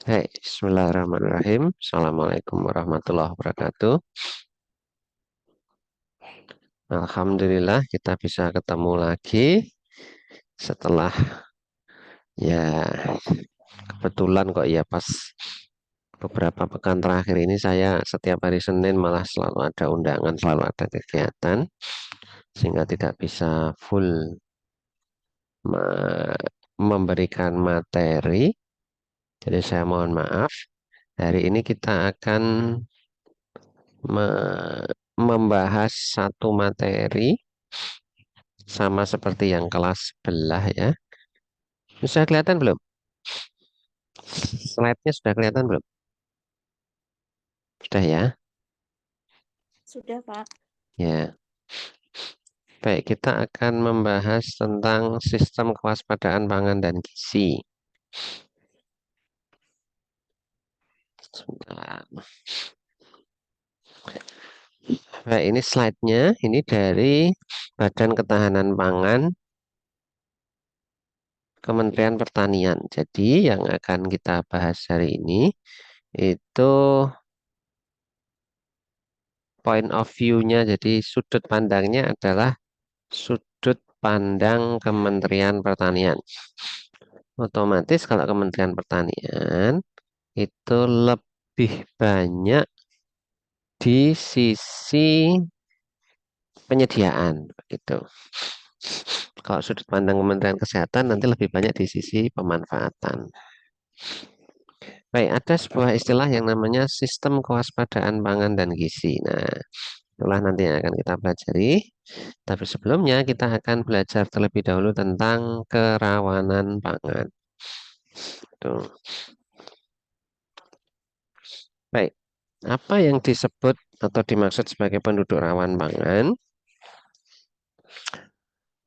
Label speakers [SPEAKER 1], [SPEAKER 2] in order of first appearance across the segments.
[SPEAKER 1] Hai, Bismillahirrahmanirrahim. Assalamualaikum warahmatullahi wabarakatuh. Alhamdulillah kita bisa ketemu lagi setelah ya kebetulan kok ya pas beberapa pekan terakhir ini saya setiap hari Senin malah selalu ada undangan, selalu ada kegiatan sehingga tidak bisa full memberikan materi. Jadi saya mohon maaf. Hari ini kita akan membahas satu materi sama seperti yang kelas sebelah ya. Sudah kelihatan belum? Slide-nya sudah kelihatan belum? Sudah ya?
[SPEAKER 2] Sudah, Pak.
[SPEAKER 1] Ya. Baik, kita akan membahas tentang sistem kewaspadaan pangan dan gizi. Sebentar. Baik, ini slide-nya. Ini dari Badan Ketahanan Pangan Kementerian Pertanian. Jadi yang akan kita bahas hari ini itu point of view-nya. Jadi sudut pandangnya adalah sudut pandang Kementerian Pertanian. Otomatis kalau Kementerian Pertanian itu lebih banyak di sisi penyediaan gitu. Kalau sudut pandang Kementerian Kesehatan nanti lebih banyak di sisi pemanfaatan. Baik, ada sebuah istilah yang namanya sistem kewaspadaan pangan dan gizi. Nah, itulah nanti yang akan kita pelajari. Tapi sebelumnya kita akan belajar terlebih dahulu tentang kerawanan pangan. Tuh. Baik, apa yang disebut atau dimaksud sebagai penduduk rawan pangan?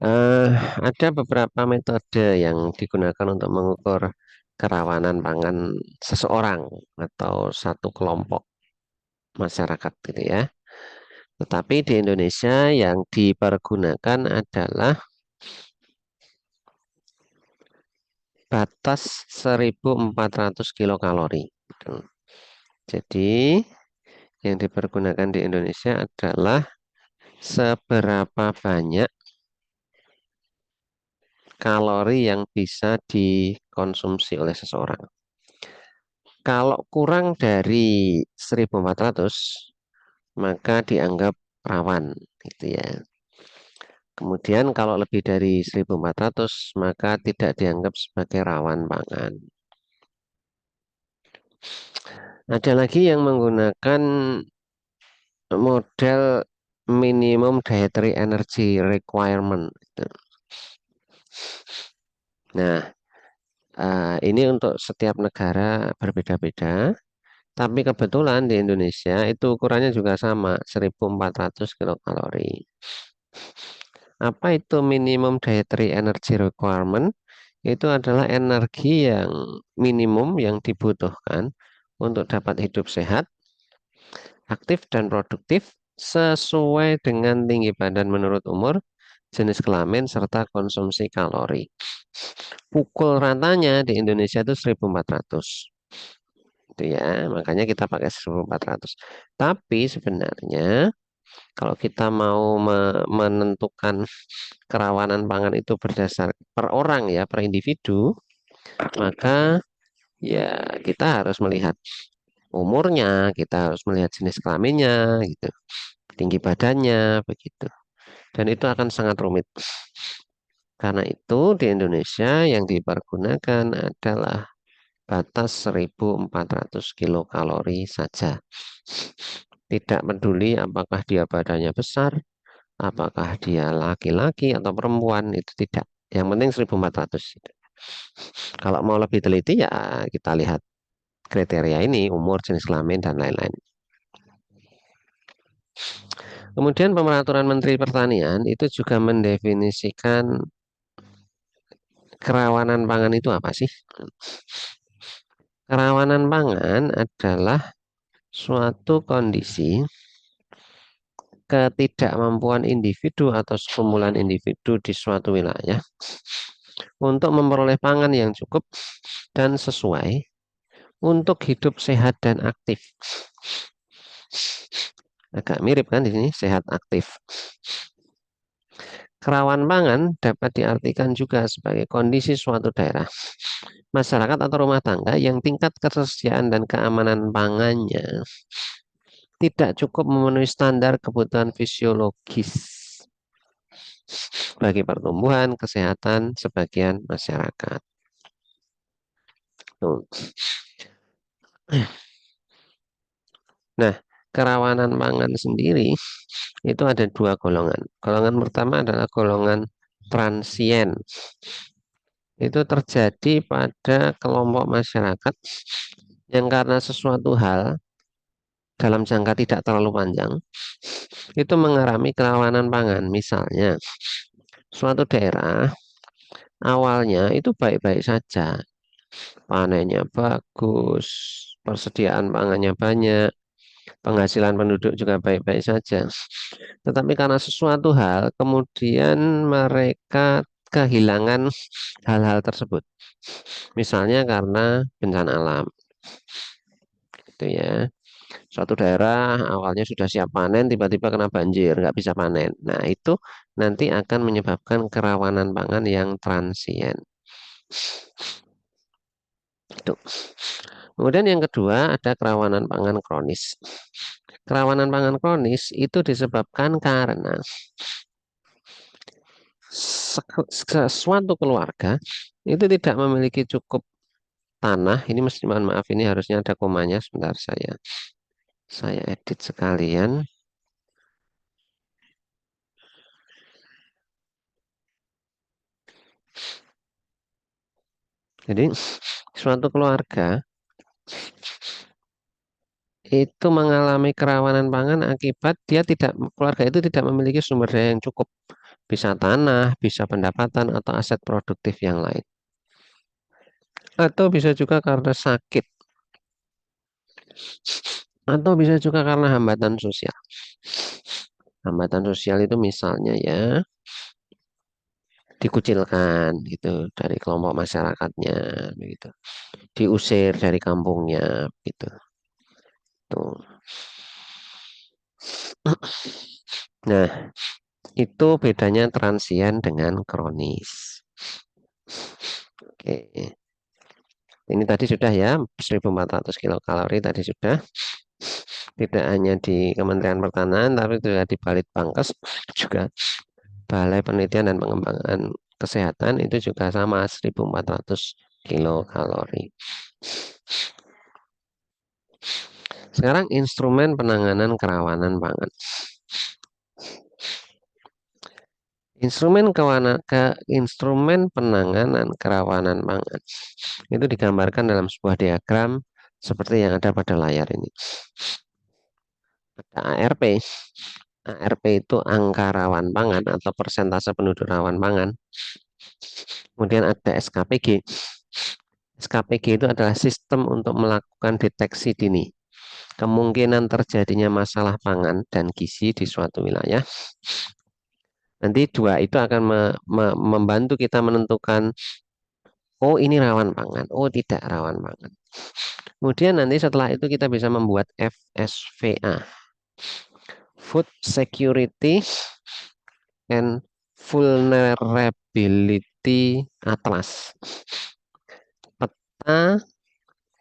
[SPEAKER 1] Eh, ada beberapa metode yang digunakan untuk mengukur kerawanan pangan seseorang atau satu kelompok masyarakat gitu ya. Tetapi di Indonesia yang dipergunakan adalah batas 1.400 kilokalori. Gitu. Jadi yang dipergunakan di Indonesia adalah seberapa banyak kalori yang bisa dikonsumsi oleh seseorang. Kalau kurang dari 1.400 maka dianggap rawan gitu ya. Kemudian kalau lebih dari 1.400 maka tidak dianggap sebagai rawan pangan. Ada lagi yang menggunakan model minimum dietary energy requirement gitu. Nah, ini untuk setiap negara berbeda-beda. Tapi kebetulan di Indonesia itu ukurannya juga sama, 1.400 kilokalori. Apa itu minimum dietary energy requirement? Itu adalah energi yang minimum yang dibutuhkan untuk dapat hidup sehat, aktif dan produktif sesuai dengan tinggi badan menurut umur, jenis kelamin, serta konsumsi kalori. Pukul ratanya di Indonesia itu 1.400. Itu ya, makanya kita pakai 1.400. Tapi sebenarnya kalau kita mau menentukan kerawanan pangan itu berdasar per orang ya, per individu, maka ya kita harus melihat umurnya, kita harus melihat jenis kelaminnya, gitu, tinggi badannya, begitu. Dan itu akan sangat rumit. Karena itu di Indonesia yang dipergunakan adalah batas 1.400 kilokalori saja. Tidak peduli apakah dia badannya besar, apakah dia laki-laki atau perempuan, itu tidak. Yang penting 1.400. Kalau mau lebih teliti ya kita lihat kriteria ini, umur, jenis kelamin, dan lain-lain. Kemudian Pemeraturan Menteri Pertanian itu juga mendefinisikan kerawanan pangan itu apa sih? Kerawanan pangan adalah suatu kondisi ketidakmampuan individu atau sekumpulan individu di suatu wilayah untuk memperoleh pangan yang cukup dan sesuai untuk hidup sehat dan aktif. Agak mirip kan di sini sehat aktif. Kerawan pangan dapat diartikan juga sebagai kondisi suatu daerah, masyarakat atau rumah tangga yang tingkat ketersediaan dan keamanan pangannya tidak cukup memenuhi standar kebutuhan fisiologis bagi pertumbuhan kesehatan sebagian masyarakat. Tuh. Nah, kerawanan pangan sendiri itu ada dua golongan. Golongan pertama adalah golongan transien. Itu terjadi pada kelompok masyarakat yang karena sesuatu hal dalam jangka tidak terlalu panjang itu mengalami kerawanan pangan. Misalnya, suatu daerah awalnya itu baik-baik saja, panennya bagus, persediaan pangannya banyak, penghasilan penduduk juga baik-baik saja. Tetapi karena sesuatu hal, kemudian mereka kehilangan hal-hal tersebut. Misalnya karena bencana alam, gitu ya. Suatu daerah awalnya sudah siap panen, tiba-tiba kena banjir, nggak bisa panen. Nah, itu nanti akan menyebabkan kerawanan pangan yang transien. Itu. Kemudian yang kedua ada kerawanan pangan kronis. Kerawanan pangan kronis itu disebabkan karena suatu keluarga itu tidak memiliki cukup tanah. Ini mesti mohon maaf, ini harusnya ada komanya. Sebentar saya edit sekalian. Jadi suatu keluarga itu mengalami kerawanan pangan akibat keluarga itu tidak memiliki sumber daya yang cukup, bisa tanah, bisa pendapatan atau aset produktif yang lain, atau bisa juga karena sakit, atau bisa juga karena hambatan sosial. Hambatan sosial itu misalnya ya dikucilkan gitu dari kelompok masyarakatnya, begitu, diusir dari kampungnya, gitu. Tuh. Nah, itu bedanya transien dengan kronis. Oke. Ini tadi sudah ya, 1.400 kilokalori tadi sudah. Tidak hanya di Kementerian Pertanian, tapi juga di Balitbangkes, juga Balai Penelitian dan Pengembangan Kesehatan itu juga sama 1.400 kilokalori. Sekarang instrumen penanganan kerawanan pangan. Instrumen penanganan kerawanan pangan itu digambarkan dalam sebuah diagram seperti yang ada pada layar ini. Ada ARP. ARP itu angka rawan pangan atau persentase penduduk rawan pangan. Kemudian ada SKPG. SKPG itu adalah sistem untuk melakukan deteksi dini kemungkinan terjadinya masalah pangan dan gizi di suatu wilayah. Nanti dua itu akan membantu kita menentukan, oh ini rawan pangan, oh tidak rawan pangan. Kemudian nanti setelah itu kita bisa membuat FSVA, Food Security and Vulnerability Atlas, peta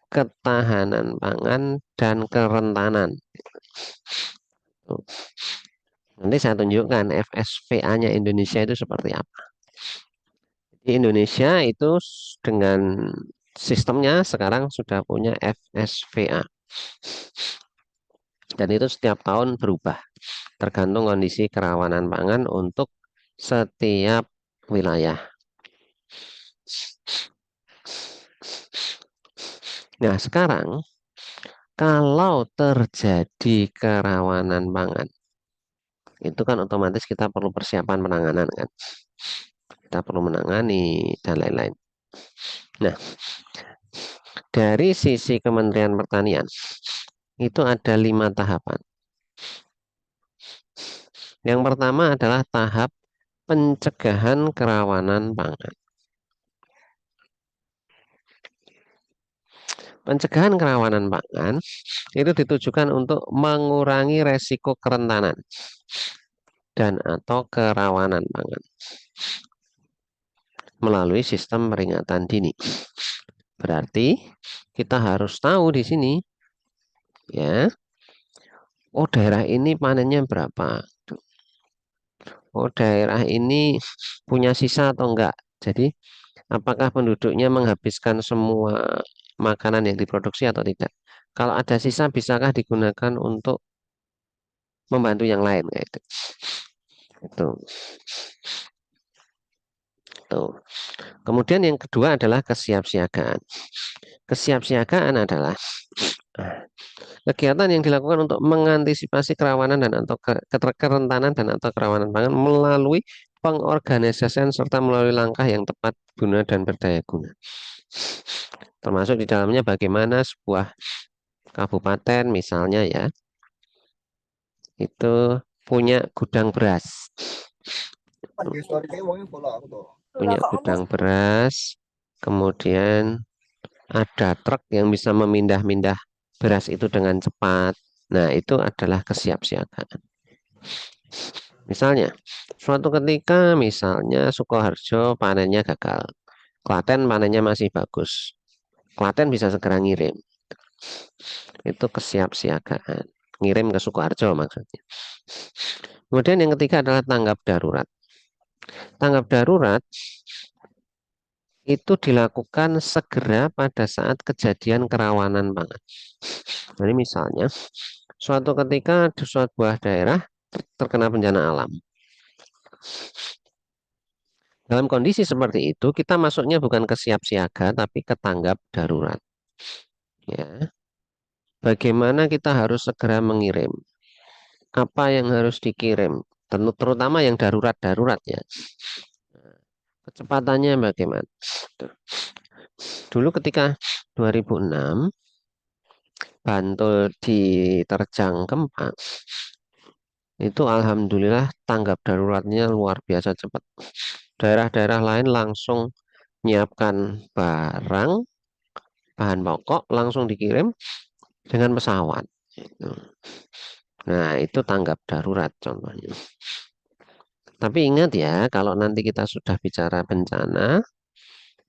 [SPEAKER 1] ketahanan pangan dan kerentanan. Nanti saya tunjukkan FSVA-nya Indonesia itu seperti apa. Di Indonesia itu dengan sistemnya sekarang sudah punya FSVA. Dan itu setiap tahun berubah, tergantung kondisi kerawanan pangan untuk setiap wilayah. Nah, sekarang kalau terjadi kerawanan pangan, itu kan otomatis kita perlu persiapan penanganan kan. Kita perlu menangani dan lain-lain. Nah, dari sisi Kementerian Pertanian, itu ada 5 tahapan. Yang pertama adalah tahap pencegahan kerawanan pangan. Pencegahan kerawanan pangan itu ditujukan untuk mengurangi resiko kerentanan dan atau kerawanan pangan melalui sistem peringatan dini. Berarti kita harus tahu di sini ya, oh daerah ini panennya berapa? Oh daerah ini punya sisa atau enggak? Jadi apakah penduduknya menghabiskan semua makanan yang diproduksi atau tidak? Kalau ada sisa, bisakah digunakan untuk membantu yang lain kayak itu? Itu. Tuh. Kemudian yang kedua adalah kesiapsiagaan. Kesiapsiagaan adalah kegiatan yang dilakukan untuk mengantisipasi kerawanan dan atau kerentanan dan atau kerawanan pangan melalui pengorganisasian serta melalui langkah yang tepat guna dan berdaya guna. Termasuk di dalamnya bagaimana sebuah kabupaten misalnya ya, itu punya gudang beras. Punya gudang beras, kemudian ada truk yang bisa memindah-mindah beras itu dengan cepat. Nah, itu adalah kesiapsiagaan. Misalnya, suatu ketika misalnya Sukoharjo panennya gagal. Klaten panennya masih bagus. Klaten bisa segera ngirim. Itu kesiapsiagaan. Ngirim ke Sukoharjo maksudnya. Kemudian yang ketiga adalah tanggap darurat. Tanggap darurat itu dilakukan segera pada saat kejadian kerawanan pangan. Jadi misalnya, suatu ketika di suatu buah daerah terkena bencana alam. Dalam kondisi seperti itu, kita masuknya bukan ke siap siaga, tapi ke tanggap darurat. Ya, bagaimana kita harus segera mengirim? Apa yang harus dikirim? Terutama yang darurat-darurat ya. Kecepatannya bagaimana? Dulu ketika 2006 Bantul diterjang gempa, itu alhamdulillah tanggap daruratnya luar biasa cepat. Daerah-daerah lain langsung menyiapkan barang, bahan pokok, langsung dikirim dengan pesawat. Nah, itu tanggap darurat contohnya. Tapi ingat ya, kalau nanti kita sudah bicara bencana,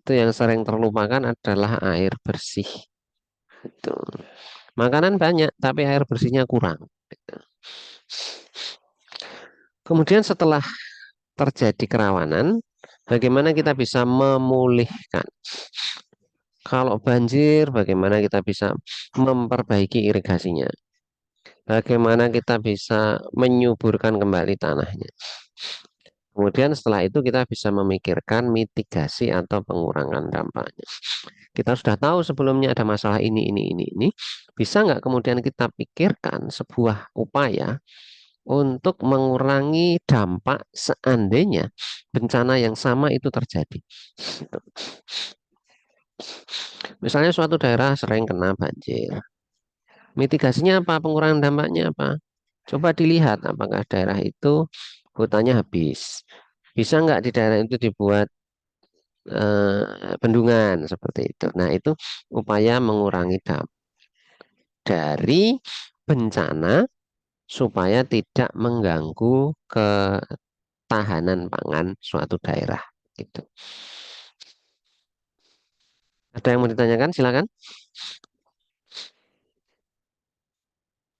[SPEAKER 1] itu yang sering terlupakan adalah air bersih. Itu. Makanan banyak, tapi air bersihnya kurang. Kemudian setelah terjadi kerawanan, bagaimana kita bisa memulihkan? Kalau banjir, bagaimana kita bisa memperbaiki irigasinya? Bagaimana kita bisa menyuburkan kembali tanahnya? Kemudian setelah itu kita bisa memikirkan mitigasi atau pengurangan dampaknya. Kita sudah tahu sebelumnya ada masalah ini. Bisa nggak kemudian kita pikirkan sebuah upaya untuk mengurangi dampak seandainya bencana yang sama itu terjadi. Misalnya suatu daerah sering kena banjir. Mitigasinya apa? Pengurangan dampaknya apa? Coba dilihat apakah daerah itu hutannya habis. Bisa nggak di daerah itu dibuat bendungan seperti itu. Nah, itu upaya mengurangi dampak dari bencana supaya tidak mengganggu ketahanan pangan suatu daerah. Gitu. Ada yang mau ditanyakan? Silakan.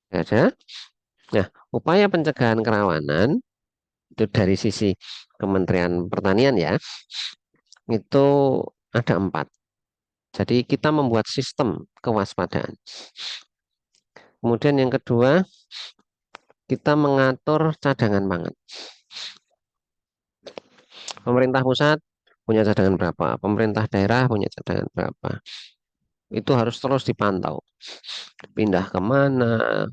[SPEAKER 1] Ada. Nah, upaya pencegahan kerawanan itu dari sisi Kementerian Pertanian ya, itu ada 4. Jadi kita membuat sistem kewaspadaan. Kemudian yang kedua, kita mengatur cadangan pangan. Pemerintah pusat punya cadangan berapa, pemerintah daerah punya cadangan berapa. Itu harus terus dipantau. Pindah kemana,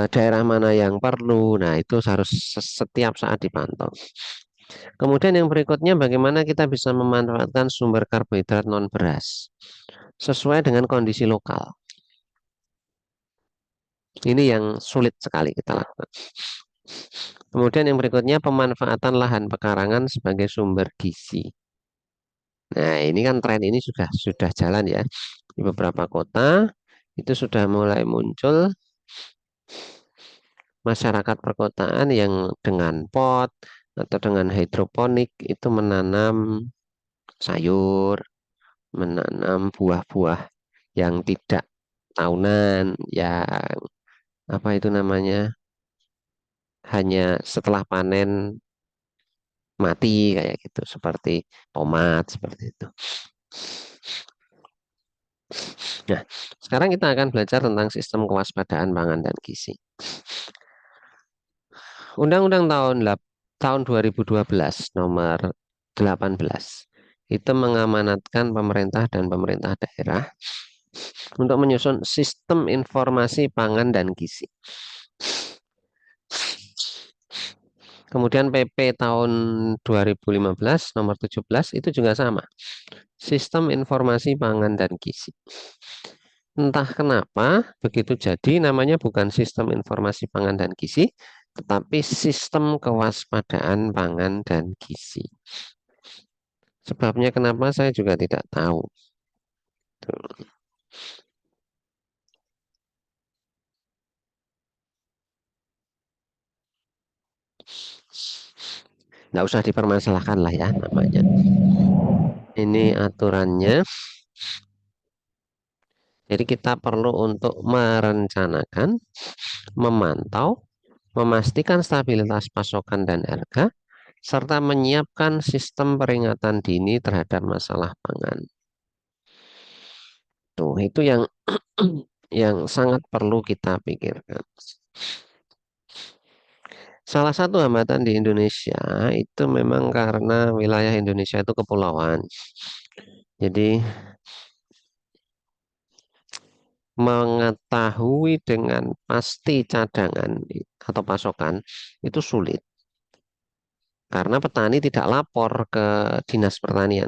[SPEAKER 1] daerah mana yang perlu. Nah, itu harus setiap saat dipantau. Kemudian yang berikutnya bagaimana kita bisa memanfaatkan sumber karbohidrat non beras sesuai dengan kondisi lokal. Ini yang sulit sekali kita lakukan. Kemudian yang berikutnya pemanfaatan lahan pekarangan sebagai sumber gizi. Nah, ini kan tren ini sudah jalan ya. Di beberapa kota itu sudah mulai muncul masyarakat perkotaan yang dengan pot atau dengan hidroponik itu menanam sayur, menanam buah-buah yang tidak tahunan, yang apa itu namanya, hanya setelah panen mati kayak gitu, seperti tomat seperti itu. Nah, sekarang kita akan belajar tentang sistem kewaspadaan pangan dan gizi. Undang-Undang tahun 2012 nomor 18 itu mengamanatkan pemerintah dan pemerintah daerah untuk menyusun sistem informasi pangan dan gizi. Kemudian PP tahun 2015 nomor 17 itu juga sama. Sistem informasi pangan dan gizi. Entah kenapa begitu jadi namanya bukan sistem informasi pangan dan gizi, tetapi sistem kewaspadaan pangan dan gizi. Sebabnya kenapa saya juga tidak tahu. Nggak usah dipermasalahkan lah ya namanya. Ini aturannya. Jadi kita perlu untuk merencanakan, memantau, memastikan stabilitas pasokan dan harga, serta menyiapkan sistem peringatan dini terhadap masalah pangan. Tuh, itu yang yang sangat perlu kita pikirkan. Salah satu hambatan di Indonesia itu memang karena wilayah Indonesia itu kepulauan. Jadi mengetahui dengan pasti cadangan atau pasokan itu sulit. Karena petani tidak lapor ke Dinas Pertanian.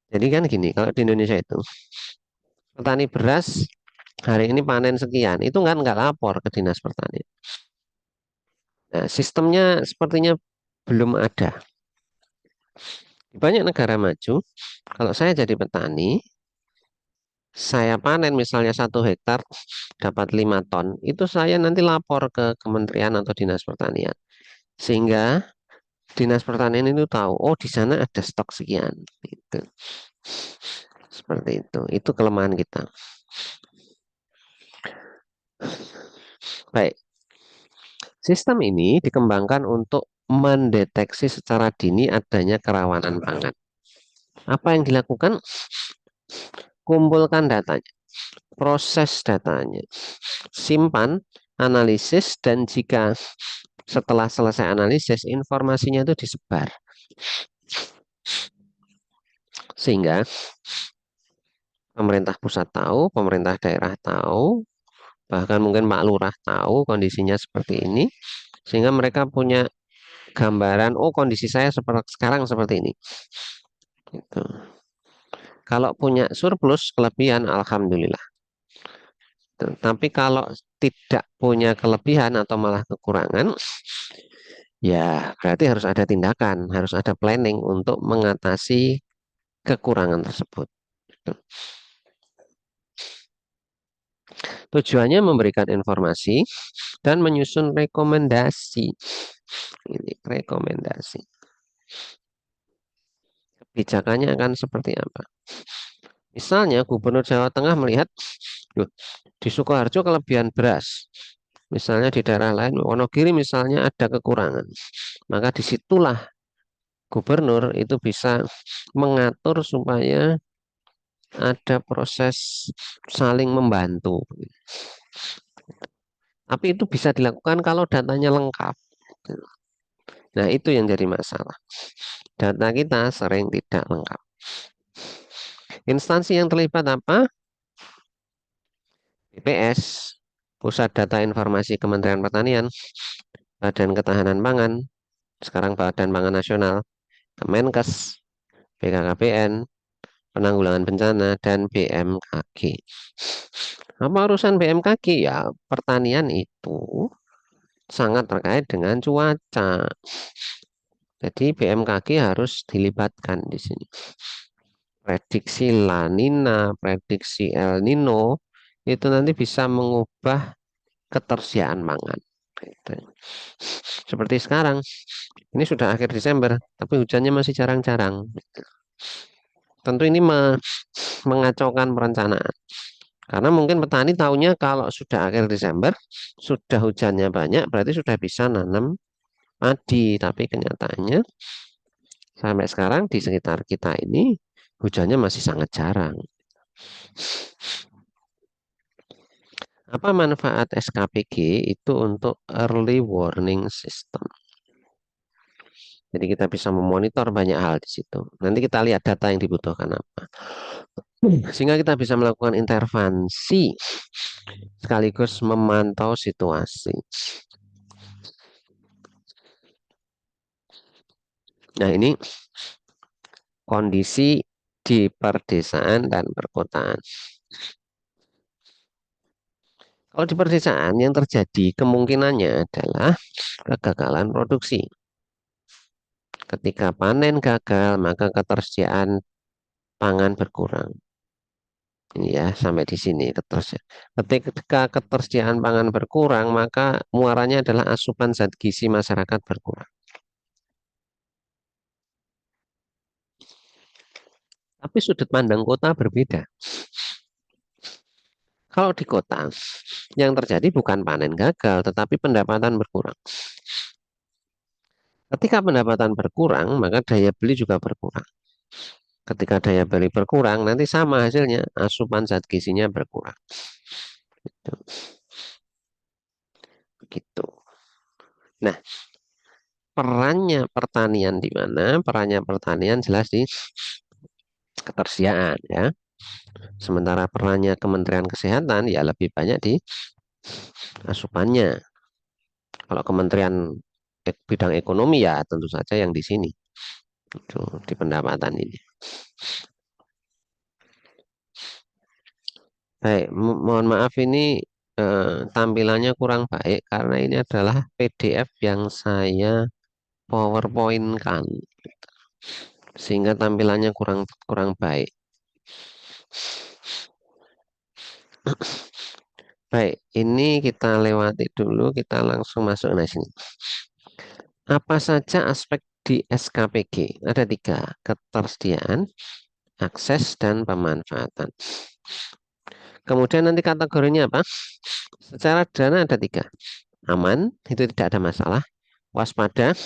[SPEAKER 1] Jadi kan gini, kalau di Indonesia itu petani beras hari ini panen sekian, itu kan nggak lapor ke Dinas Pertanian. Nah, sistemnya sepertinya belum ada. Di banyak negara maju, kalau saya jadi petani, saya panen misalnya 1 hektar dapat 5 ton, itu saya nanti lapor ke Kementerian atau Dinas Pertanian. Sehingga Dinas Pertanian itu tahu, oh di sana ada stok sekian. Gitu. Seperti itu. Itu kelemahan kita. Baik, sistem ini dikembangkan untuk mendeteksi secara dini adanya kerawanan pangan. Apa yang dilakukan? Kumpulkan datanya, proses datanya, simpan, analisis, dan jika setelah selesai analisis, informasinya itu disebar. Sehingga pemerintah pusat tahu, pemerintah daerah tahu, bahkan mungkin Pak Lurah tahu kondisinya seperti ini, sehingga mereka punya gambaran, oh kondisi saya seperti sekarang seperti ini. Gitu. Kalau punya surplus kelebihan, alhamdulillah. Tapi kalau tidak punya kelebihan atau malah kekurangan, ya berarti harus ada tindakan, harus ada planning untuk mengatasi kekurangan tersebut. Tujuannya memberikan informasi dan menyusun rekomendasi. Ini rekomendasi. Kebijakannya akan seperti apa? Misalnya Gubernur Jawa Tengah melihat, loh, di Sukoharjo kelebihan beras. Misalnya di daerah lain, Wonogiri misalnya ada kekurangan. Maka disitulah gubernur itu bisa mengatur supaya ada proses saling membantu. Tapi itu bisa dilakukan kalau datanya lengkap. Nah, itu yang jadi masalah. Data kita sering tidak lengkap. Instansi yang terlibat apa? BPS, Pusat Data Informasi Kementerian Pertanian, Badan Ketahanan Pangan, sekarang Badan Pangan Nasional, Kemenkes, BKKBN, Penanggulangan Bencana, dan BMKG. Apa urusan BMKG? Ya, pertanian itu sangat terkait dengan cuaca. Jadi BMKG harus dilibatkan di sini. Prediksi La Nina, prediksi El Nino itu nanti bisa mengubah ketersediaan pangan. Gitu. Seperti sekarang, ini sudah akhir Desember, tapi hujannya masih jarang-jarang. Tentu ini mengacaukan perencanaan. Karena mungkin petani tahunya kalau sudah akhir Desember, sudah hujannya banyak, berarti sudah bisa nanam padi. Tapi kenyataannya sampai sekarang di sekitar kita ini hujannya masih sangat jarang. Apa manfaat SKPG itu untuk early warning system? Jadi kita bisa memonitor banyak hal di situ. Nanti kita lihat data yang dibutuhkan apa. Sehingga kita bisa melakukan intervensi sekaligus memantau situasi. Nah, ini kondisi di perdesaan dan perkotaan. Kalau di perdesaan yang terjadi kemungkinannya adalah kegagalan produksi. Ketika panen gagal, maka ketersediaan pangan berkurang. Ini ya, sampai di sini ketersediaan. Ketika ketersediaan pangan berkurang, maka muaranya adalah asupan zat gizi masyarakat berkurang. Tapi sudut pandang kota berbeda. Kalau di kota, yang terjadi bukan panen gagal, tetapi pendapatan berkurang. Ketika pendapatan berkurang, maka daya beli juga berkurang. Ketika daya beli berkurang, nanti sama hasilnya, asupan zat gizinya berkurang. Begitu. Nah, perannya pertanian di mana? Perannya pertanian jelas di ketersediaan ya. Sementara perannya Kementerian Kesehatan ya lebih banyak di asupannya. Kalau Kementerian bidang ekonomi ya tentu saja yang di sini. Itu di pendapatan ini. Baik, mohon maaf ini tampilannya kurang baik karena ini adalah PDF yang saya PowerPoint-kan sehingga tampilannya kurang kurang baik. Baik, ini kita lewati dulu, kita langsung masuk nah sini. Apa saja aspek di SKPG? Ada tiga, ketersediaan, akses, dan pemanfaatan. Kemudian nanti kategorinya apa? Secara dana ada tiga. Aman, itu tidak ada masalah. Waspada,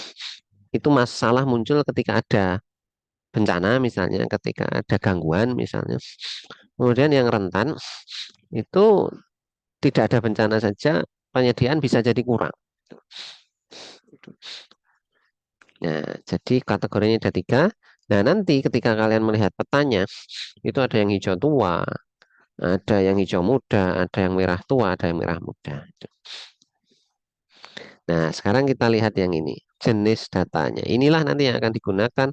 [SPEAKER 1] itu masalah muncul ketika ada bencana misalnya, ketika ada gangguan misalnya. Kemudian yang rentan, itu tidak ada bencana saja, penyediaan bisa jadi kurang. Nah, jadi kategorinya ada tiga. Nah, nanti ketika kalian melihat petanya, itu ada yang hijau tua, ada yang hijau muda, ada yang merah tua, ada yang merah muda. Nah, sekarang kita lihat yang ini, jenis datanya. Inilah nanti yang akan digunakan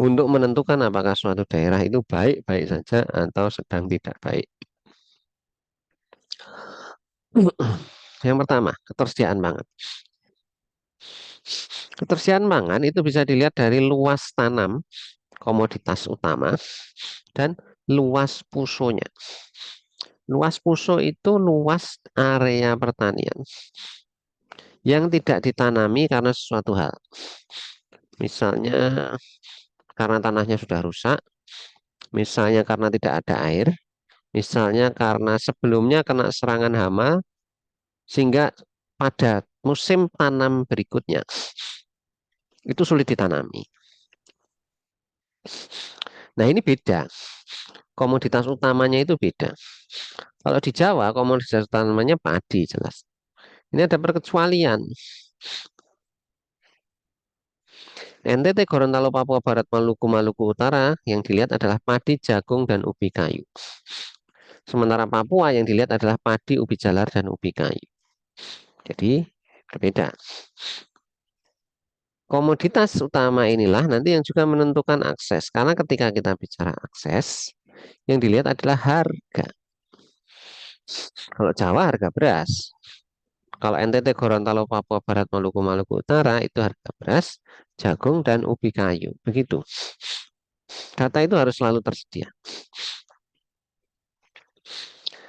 [SPEAKER 1] untuk menentukan apakah suatu daerah itu baik-baik saja atau sedang tidak baik. Yang pertama, ketersediaan pangan. Ketersediaan pangan itu bisa dilihat dari luas tanam komoditas utama dan luas pusonya. Luas puso itu luas area pertanian yang tidak ditanami karena sesuatu hal. Misalnya karena tanahnya sudah rusak, misalnya karena tidak ada air, misalnya karena sebelumnya kena serangan hama, sehingga pada musim tanam berikutnya itu sulit ditanami. Nah ini beda, komoditas utamanya itu beda. Kalau di Jawa komoditas utamanya padi jelas. Ini ada perkecualian. NTT, Gorontalo, Papua Barat, Maluku, Maluku Utara yang dilihat adalah padi, jagung, dan ubi kayu. Sementara Papua yang dilihat adalah padi, ubi jalar, dan ubi kayu. Jadi berbeda. Komoditas utama inilah nanti yang juga menentukan akses. Karena ketika kita bicara akses, yang dilihat adalah harga. Kalau Jawa harga beras. Kalau NTT, Gorontalo, Papua Barat, Maluku, Maluku Utara itu harga beras, jagung, dan ubi kayu. Begitu. Data itu harus selalu tersedia.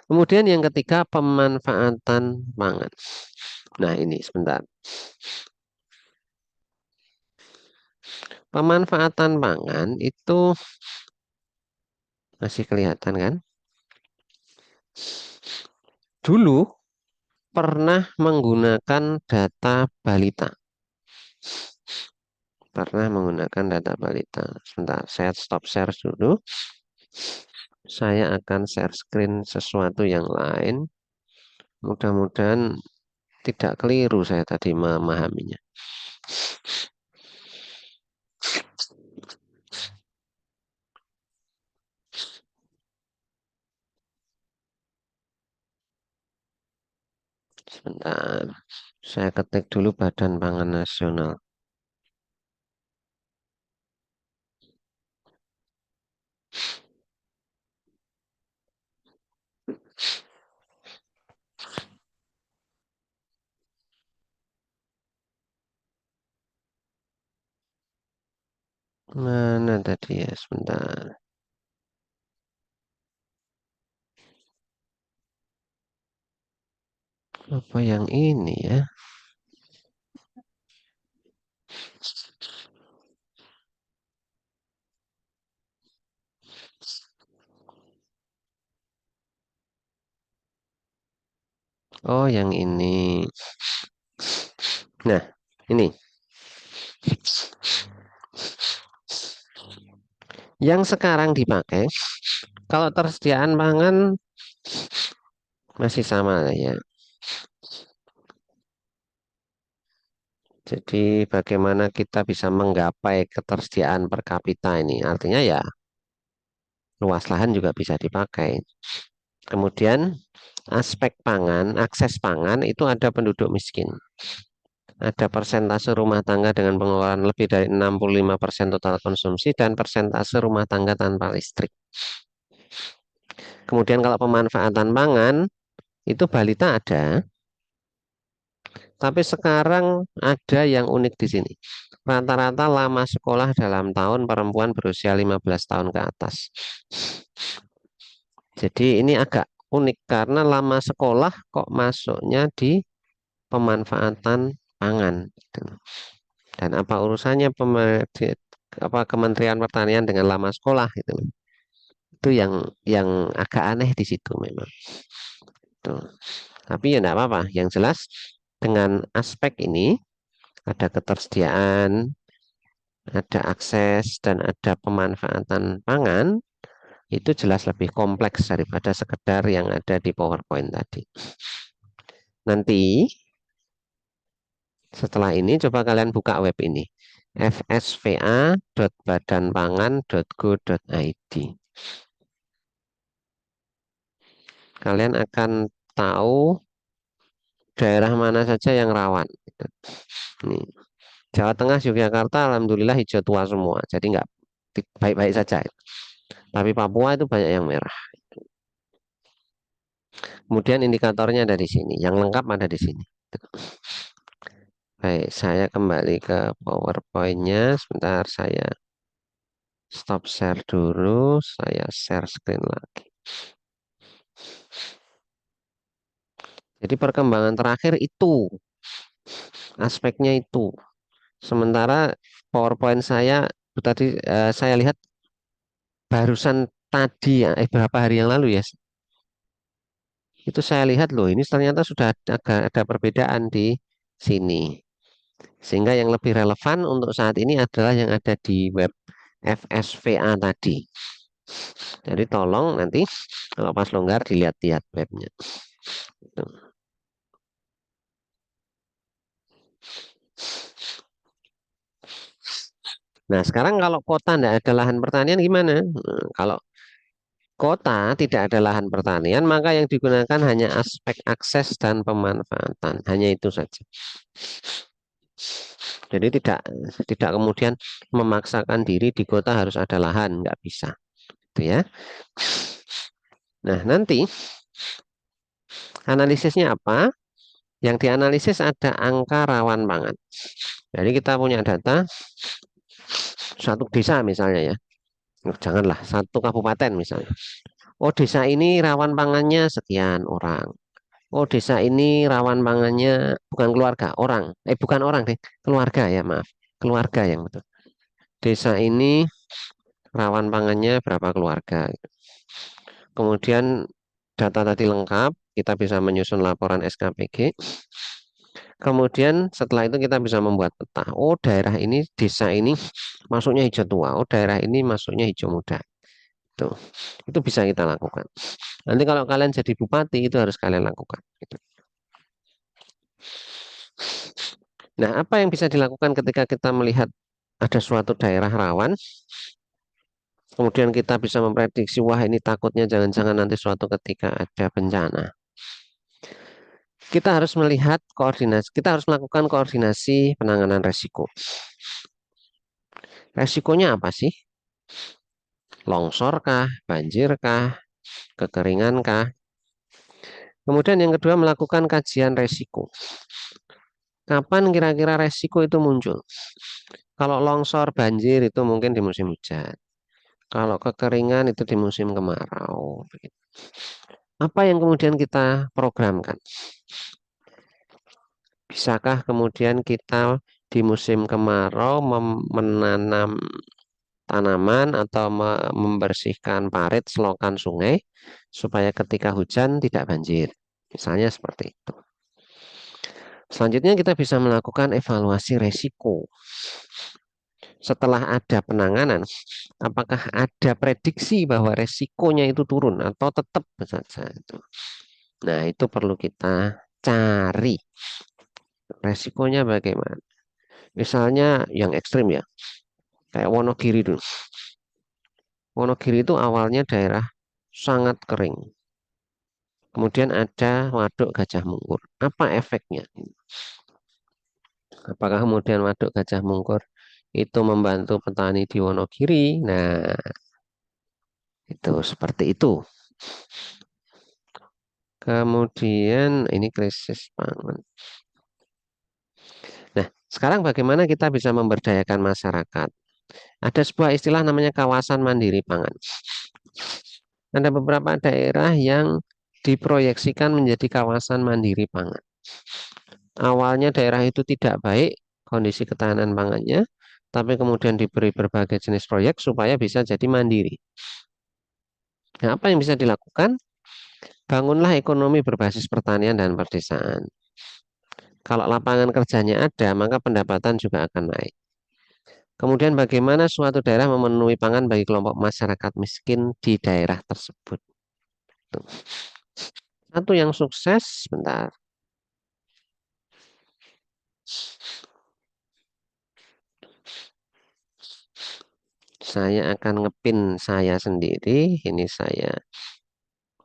[SPEAKER 1] Kemudian yang ketiga, pemanfaatan pangan. Nah, ini sebentar. Pemanfaatan pangan itu masih kelihatan kan? Dulu pernah menggunakan data balita. Pernah menggunakan data balita. Sebentar, saya stop share dulu. Saya akan share screen sesuatu yang lain. Mudah-mudahan tidak keliru saya tadi memahaminya. Sebentar, saya ketik dulu Badan Pangan Nasional. Mana tadi ya, sebentar. Apa yang ini ya? Oh, yang ini. Nah, ini. Yang sekarang dipakai, kalau tersediaan pangan masih sama ya. Jadi bagaimana kita bisa menggapai ketersediaan per kapita ini? Artinya ya luas lahan juga bisa dipakai. Kemudian aspek pangan, akses pangan itu ada penduduk miskin. Ada persentase rumah tangga dengan pengeluaran lebih dari 65% total konsumsi dan persentase rumah tangga tanpa listrik. Kemudian kalau pemanfaatan pangan itu balita ada, tapi sekarang ada yang unik di sini. Rata-rata lama sekolah dalam tahun perempuan berusia 15 tahun ke atas. Jadi ini agak unik karena lama sekolah kok masuknya di pemanfaatan pangan. Gitu. Dan apa urusannya Kementerian Pertanian dengan lama sekolah gitu. Itu yang agak aneh di situ memang. Tuh. Tapi ya enggak apa-apa. Yang jelas dengan aspek ini ada ketersediaan, ada akses, dan ada pemanfaatan pangan, itu jelas lebih kompleks daripada sekedar yang ada di PowerPoint tadi. Nanti setelah ini coba kalian buka web ini, fsva.badanpangan.go.id. Kalian akan tahu daerah mana saja yang rawan. Nih, Jawa Tengah, Yogyakarta, alhamdulillah hijau tua semua, jadi nggak baik-baik saja. Tapi Papua itu banyak yang merah. Kemudian indikatornya ada di sini, yang lengkap ada di sini. Baik, saya kembali ke PowerPoint-nya. Sebentar, saya stop share dulu, saya share screen lagi. Jadi perkembangan terakhir itu, aspeknya itu. Sementara PowerPoint saya tadi saya lihat barusan tadi ya, berapa hari yang lalu ya, itu saya lihat loh, ini ternyata sudah ada perbedaan di sini. Sehingga yang lebih relevan untuk saat ini adalah yang ada di web FSVA tadi. Jadi tolong nanti kalau pas longgar dilihat-lihat webnya. Nah, sekarang kalau kota tidak ada lahan pertanian gimana? Kalau kota tidak ada lahan pertanian, maka yang digunakan hanya aspek akses dan pemanfaatan. Hanya itu saja. Jadi tidak kemudian memaksakan diri di kota harus ada lahan, nggak bisa. Gitu ya. Nah, nanti analisisnya apa? Yang dianalisis ada angka rawan pangan. Jadi kita punya data satu desa misalnya ya. Oh, janganlah satu kabupaten misalnya. Oh, desa ini rawan pangannya sekian orang. Oh, desa ini rawan pangannya bukan keluarga, orang. Bukan orang deh, keluarga ya, maaf. Keluarga yang betul. Desa ini rawan pangannya berapa keluarga. Kemudian data tadi lengkap, kita bisa menyusun laporan SKPG. Kemudian setelah itu kita bisa membuat peta. Oh, daerah ini, desa ini masuknya hijau tua. Oh, daerah ini masuknya hijau muda. Tuh, itu bisa kita lakukan. Nanti kalau kalian jadi bupati itu harus kalian lakukan. Gitu. Nah, apa yang bisa dilakukan ketika kita melihat ada suatu daerah rawan, kemudian kita bisa memprediksi, wah ini takutnya jangan-jangan nanti suatu ketika ada bencana. Kita harus melihat koordinasi, kita harus melakukan koordinasi penanganan resiko. Resikonya apa sih? Longsor kah, banjir kah, kekeringan kah? Kemudian yang kedua melakukan kajian resiko. Kapan kira-kira resiko itu muncul? Kalau longsor, banjir itu mungkin di musim hujan. Kalau kekeringan itu di musim kemarau. Apa yang kemudian kita programkan? Bisakah kemudian kita di musim kemarau menanam tanaman atau membersihkan parit, selokan sungai supaya ketika hujan tidak banjir? Misalnya seperti itu. Selanjutnya kita bisa melakukan evaluasi resiko. Setelah ada penanganan, apakah ada prediksi bahwa resikonya itu turun atau tetap saja itu. Nah, itu perlu kita cari resikonya bagaimana. Misalnya yang ekstrim ya, kayak Wonogiri dulu. Wonogiri itu awalnya daerah sangat kering. Kemudian ada waduk Gajah Mungkur. Apa efeknya? Apakah kemudian waduk Gajah Mungkur itu membantu petani di Wonogiri? Nah, itu seperti itu. Kemudian ini krisis pangan. Nah, sekarang bagaimana kita bisa memberdayakan masyarakat? Ada sebuah istilah namanya kawasan mandiri pangan. Ada beberapa daerah yang diproyeksikan menjadi kawasan mandiri pangan. Awalnya daerah itu tidak baik kondisi ketahanan pangannya, tapi kemudian diberi berbagai jenis proyek supaya bisa jadi mandiri. Nah, apa yang bisa dilakukan? Bangunlah ekonomi berbasis pertanian dan perdesaan. Kalau lapangan kerjanya ada, maka pendapatan juga akan naik. Kemudian bagaimana suatu daerah memenuhi pangan bagi kelompok masyarakat miskin di daerah tersebut. Tuh. Satu yang sukses, bentar. Saya akan ngepin saya sendiri. Ini saya.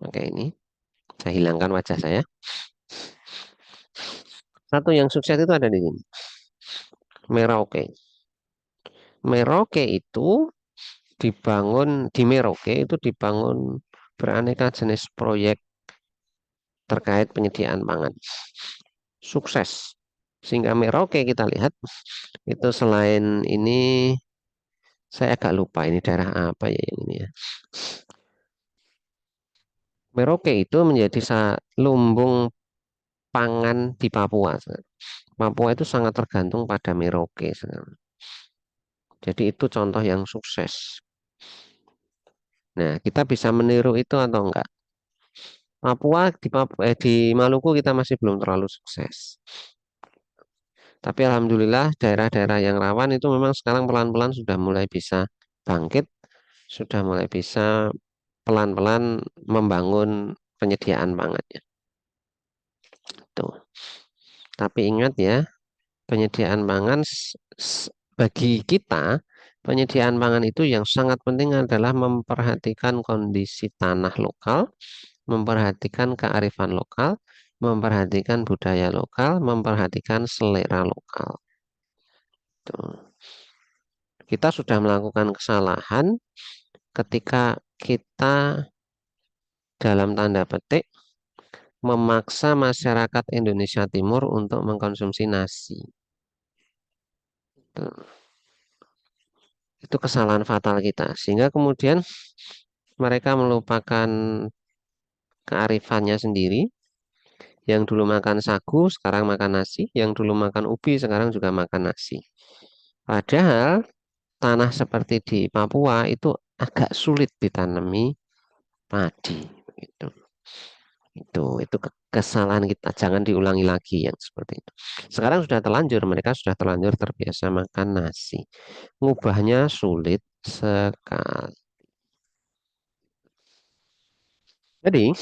[SPEAKER 1] Oke, ini. Saya hilangkan wajah saya. Satu yang sukses itu ada di sini. Merauke. Merauke itu dibangun beraneka jenis proyek terkait penyediaan pangan. Sukses. Sehingga Merauke kita lihat itu selain ini saya agak lupa ini daerah apa ya yang ini ya. Merauke itu menjadi lumbung pangan di Papua. Papua itu sangat tergantung pada Merauke. Jadi itu contoh yang sukses. Nah, kita bisa meniru itu atau enggak? Di Maluku kita masih belum terlalu sukses. Tapi alhamdulillah daerah-daerah yang rawan itu memang sekarang pelan-pelan sudah mulai bisa bangkit, sudah mulai bisa pelan-pelan membangun penyediaan pangannya. Tuh. Tapi ingat ya, penyediaan pangan bagi kita, penyediaan pangan itu yang sangat penting adalah memperhatikan kondisi tanah lokal, memperhatikan kearifan lokal, memperhatikan budaya lokal, memperhatikan selera lokal. Tuh. Kita sudah melakukan kesalahan ketika kita dalam tanda petik memaksa masyarakat Indonesia Timur untuk mengkonsumsi nasi. Itu kesalahan fatal kita. Sehingga kemudian mereka melupakan kearifannya sendiri. Yang dulu makan sagu, sekarang makan nasi. Yang dulu makan ubi, sekarang juga makan nasi. Padahal tanah seperti di Papua itu agak sulit ditanami padi. Gitu. Itu kesalahan kita. Jangan diulangi lagi yang seperti itu. Sekarang sudah terlanjur, mereka sudah terlanjur terbiasa makan nasi. Ngubahnya sulit sekali. Jadi,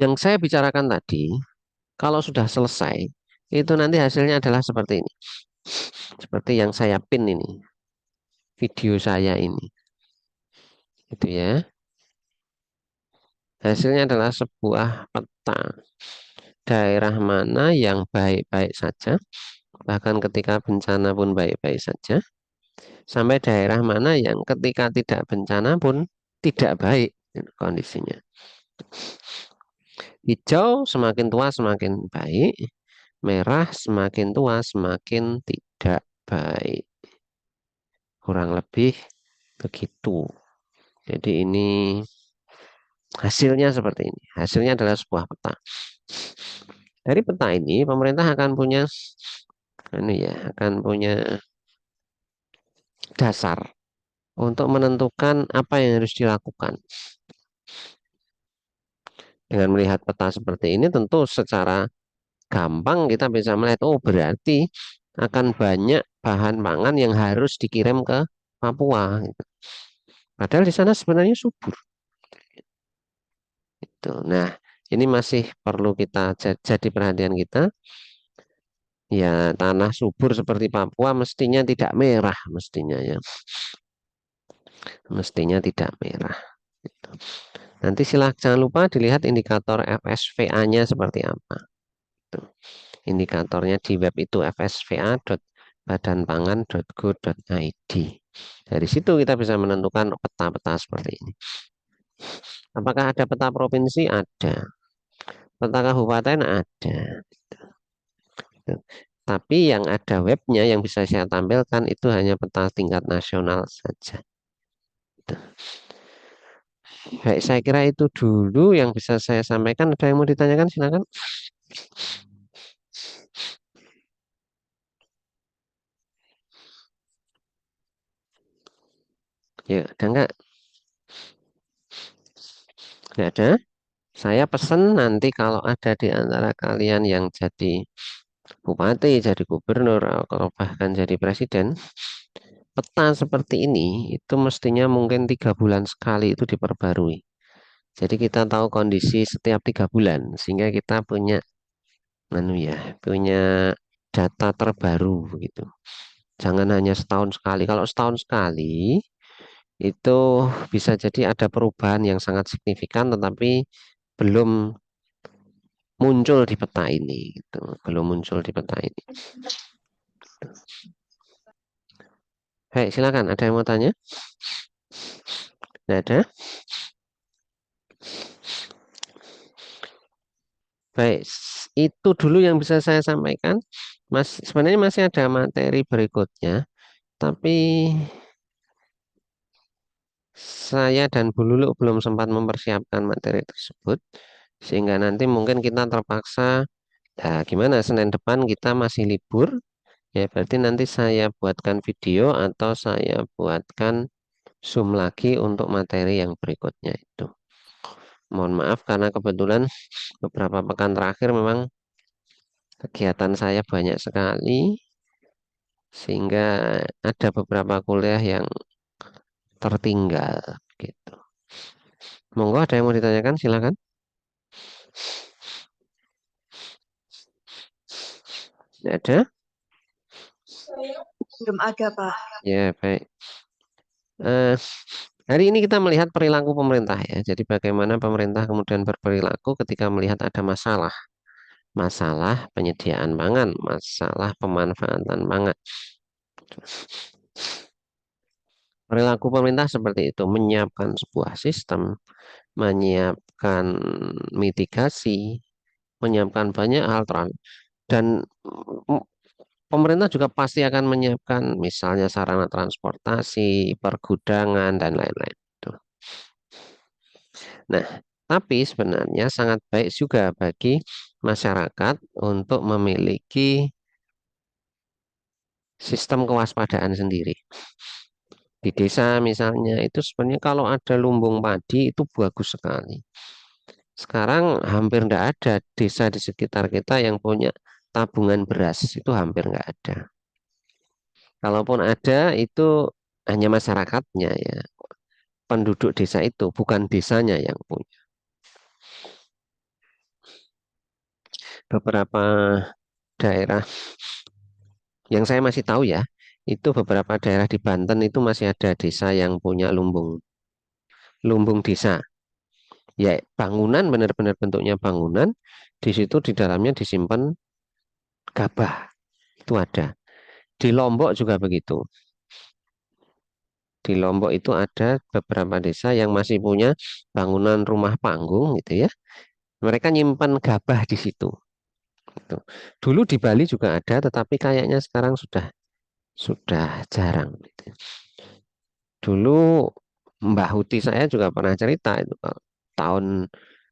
[SPEAKER 1] yang saya bicarakan tadi, kalau sudah selesai, itu nanti hasilnya adalah seperti ini. Seperti yang saya pin ini, video saya ini. Itu ya. Hasilnya adalah sebuah peta daerah mana yang baik-baik saja, bahkan ketika bencana pun baik-baik saja, sampai daerah mana yang ketika tidak bencana pun tidak baik kondisinya. Hijau semakin tua semakin baik, merah semakin tua semakin tidak baik. Kurang lebih begitu. Jadi ini hasilnya seperti ini. Hasilnya adalah sebuah peta. Dari peta ini pemerintah akan punya ini ya, akan punya dasar untuk menentukan apa yang harus dilakukan. Dengan melihat peta seperti ini tentu secara gampang kita bisa melihat, oh berarti akan banyak bahan pangan yang harus dikirim ke Papua. Gitu. Padahal di sana sebenarnya subur. Gitu. Nah, ini masih perlu kita jadi perhatian kita. Ya, tanah subur seperti Papua mestinya tidak merah, mestinya ya, mestinya tidak merah. Gitu. Nanti jangan lupa dilihat indikator FSVA-nya seperti apa. Gitu. Indikatornya di web itu fsva.badanpangan.go.id. Dari situ kita bisa menentukan peta-peta seperti ini. Apakah ada peta provinsi? Ada. Peta kabupaten? Ada. Tapi yang ada webnya yang bisa saya tampilkan itu hanya peta tingkat nasional saja. Baik, saya kira itu dulu yang bisa saya sampaikan. Ada yang mau ditanyakan? Silakan. Ya, ada nggak? Nggak ada. Saya pesan nanti kalau ada di antara kalian yang jadi bupati, jadi gubernur, atau bahkan jadi presiden, peta seperti ini itu mestinya mungkin 3 bulan sekali itu diperbarui. Jadi kita tahu kondisi setiap 3 bulan, sehingga kita punya, punya data terbaru gitu. Jangan hanya setahun sekali. Kalau setahun sekali itu bisa jadi ada perubahan yang sangat signifikan, tetapi belum muncul di peta ini. Gitu. Belum muncul di peta ini. Baik, silakan. Ada yang mau tanya? Tidak ada? Baik, itu dulu yang bisa saya sampaikan. Sebenarnya masih ada materi berikutnya, tapi saya dan Bu Lulu belum sempat mempersiapkan materi tersebut, sehingga nanti mungkin kita terpaksa, ya gimana, Senin depan kita masih libur, ya berarti nanti saya buatkan video atau saya buatkan Zoom lagi untuk materi yang berikutnya itu. Mohon maaf karena kebetulan beberapa pekan terakhir memang kegiatan saya banyak sekali, sehingga ada beberapa kuliah yang tertinggal gitu. Monggo ada yang mau ditanyakan silakan. Tidak ada?
[SPEAKER 2] Belum ada, Pak.
[SPEAKER 1] Ya, baik. Eh, hari ini kita melihat perilaku pemerintah ya. Jadi bagaimana pemerintah kemudian berperilaku ketika melihat ada masalah. Masalah penyediaan pangan, masalah pemanfaatan pangan. Perilaku pemerintah seperti itu, menyiapkan sebuah sistem, menyiapkan mitigasi, menyiapkan banyak hal dan mm, pemerintah juga pasti akan menyiapkan misalnya sarana transportasi, pergudangan dan lain-lain. Tuh. Nah, tapi sebenarnya sangat baik juga bagi masyarakat untuk memiliki sistem kewaspadaan sendiri. Di desa misalnya itu sebenarnya kalau ada lumbung padi itu bagus sekali. Sekarang hampir tidak ada desa di sekitar kita yang punya tabungan beras, itu hampir nggak ada. Kalaupun ada itu hanya masyarakatnya ya, penduduk desa itu bukan desanya yang punya. Beberapa daerah yang saya masih tahu ya, itu beberapa daerah di Banten itu masih ada desa yang punya lumbung, lumbung desa. Ya bangunan benar-benar bentuknya bangunan, di situ di dalamnya disimpan gabah, itu ada. Di Lombok juga begitu. Di Lombok itu ada beberapa desa yang masih punya bangunan rumah panggung gitu ya. Mereka nyimpan gabah di situ. Gitu. Dulu di Bali juga ada, tetapi kayaknya sekarang sudah jarang. Gitu. Dulu Mbah Huti saya juga pernah cerita itu tahun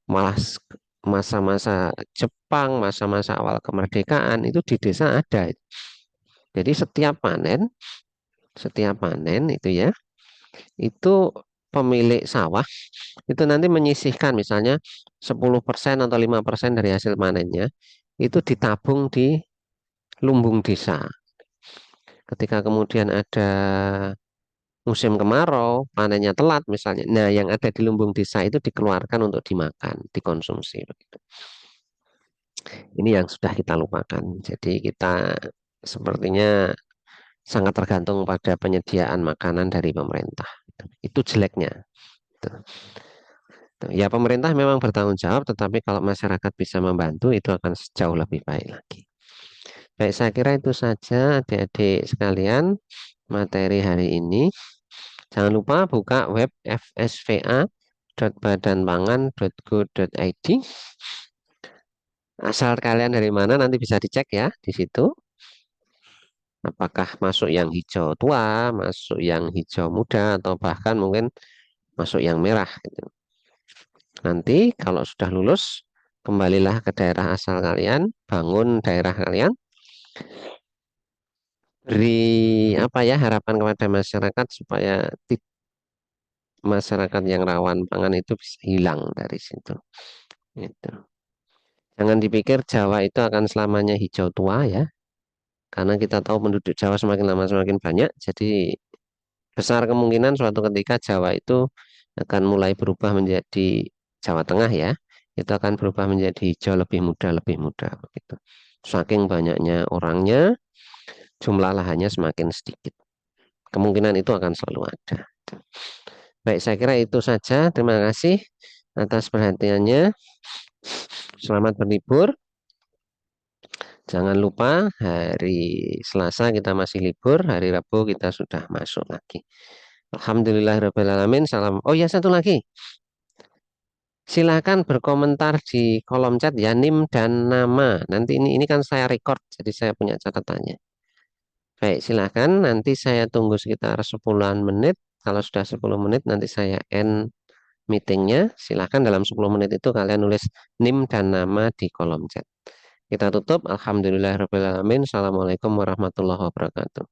[SPEAKER 1] malah masa-masa Jepang, masa-masa awal kemerdekaan itu di desa ada. Jadi setiap panen itu ya, itu pemilik sawah itu nanti menyisihkan misalnya 10% atau 5% dari hasil panennya itu ditabung di lumbung desa. Ketika kemudian ada musim kemarau, panennya telat misalnya. Nah, yang ada di lumbung desa itu dikeluarkan untuk dimakan, dikonsumsi. Begitu. Ini yang sudah kita lupakan. Jadi kita sepertinya sangat tergantung pada penyediaan makanan dari pemerintah. Itu jeleknya. Ya, pemerintah memang bertanggung jawab, tetapi kalau masyarakat bisa membantu, itu akan jauh lebih baik lagi. Baik, saya kira itu saja adik-adik sekalian materi hari ini. Jangan lupa buka web fsva.badanpangan.go.id. Asal kalian dari mana nanti bisa dicek ya di situ. Apakah masuk yang hijau tua, masuk yang hijau muda, atau bahkan mungkin masuk yang merah. Gitu. Nanti kalau sudah lulus, kembalilah ke daerah asal kalian, bangun daerah kalian, beri apa ya harapan kepada masyarakat supaya masyarakat yang rawan pangan itu bisa hilang dari situ. Gitu. Jangan dipikir Jawa itu akan selamanya hijau tua ya, karena kita tahu penduduk Jawa semakin lama semakin banyak, jadi besar kemungkinan suatu ketika Jawa itu akan mulai berubah menjadi Jawa Tengah ya, itu akan berubah menjadi hijau lebih muda begitu. Saking banyaknya orangnya, jumlah lahannya semakin sedikit. Kemungkinan itu akan selalu ada. Baik, saya kira itu saja. Terima kasih atas perhatiannya. Selamat berlibur. Jangan lupa hari Selasa kita masih libur, hari Rabu kita sudah masuk lagi. Alhamdulillahirrahmanirrahim. Salam. Oh ya, satu lagi. Silakan berkomentar di kolom chat ya, NIM dan nama. Nanti ini kan saya record, jadi saya punya catatannya. Baik, silakan. Nanti saya tunggu sekitar 10 menit. Kalau sudah 10 menit, nanti saya end meetingnya. Silakan dalam 10 menit itu kalian nulis NIM dan nama di kolom chat. Kita tutup. Alhamdulillahirrahmanirrahim. Assalamualaikum warahmatullahi wabarakatuh.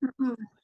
[SPEAKER 2] Mhm.